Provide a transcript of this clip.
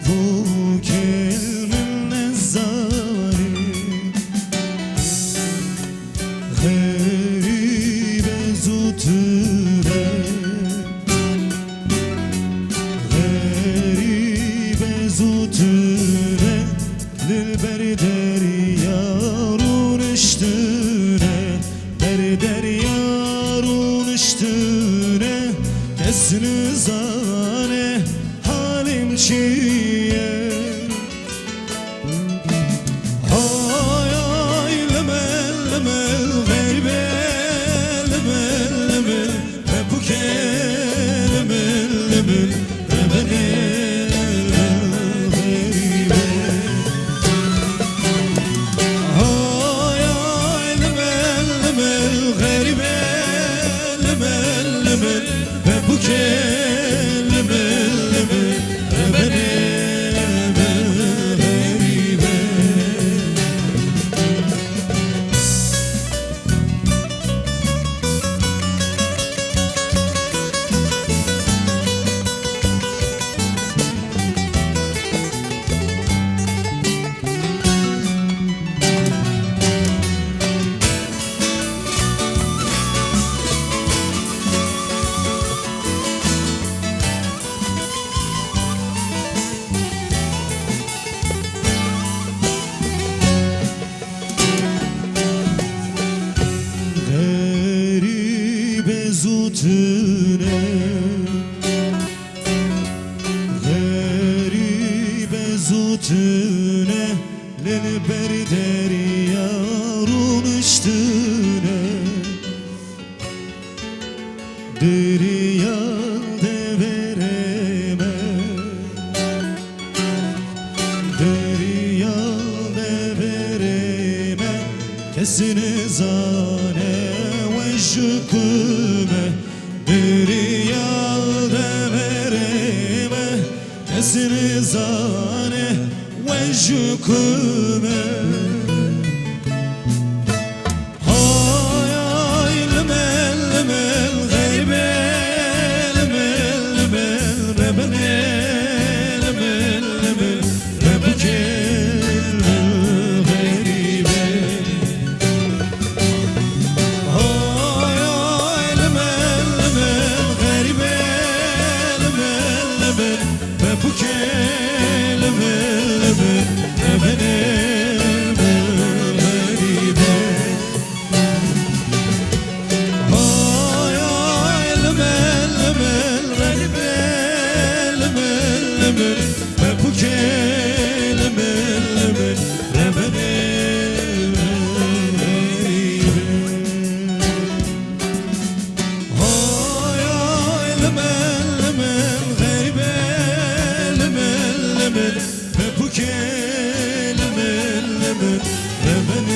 bu kelmin nezari Garibe zutüre Garibe zutüre Dilber deryarun üstüne Deryarun üstüne Kesni zane halim çiye Ay ay lemel lemel garibe lemel lemel Ve bu kelemel lemel Rebene garibe Ay ay lemel lemel garibe lemel lemel Ve bu kelemel lemel Rebene zutüne Garibe zutüne Lelber deryarun üstüne Deryal devereme Deryal devereme Kesine zane ve şüküme Deryal devereme Kesine zane ve şüküme Ay ay lemel lemel garibe lemel lemel Rebene lemel lemel Rebeke garibe Ay ay lemel lemel garibe lemel lemel Ve bu kelemel lemel Rebene garibe Ay ay lemel lemel garibe lemel lemel Ve bu kelemel lemel Rebene Ay ay lemel lemel garibe lemel lemel Ve bu kelemel lemel Rebene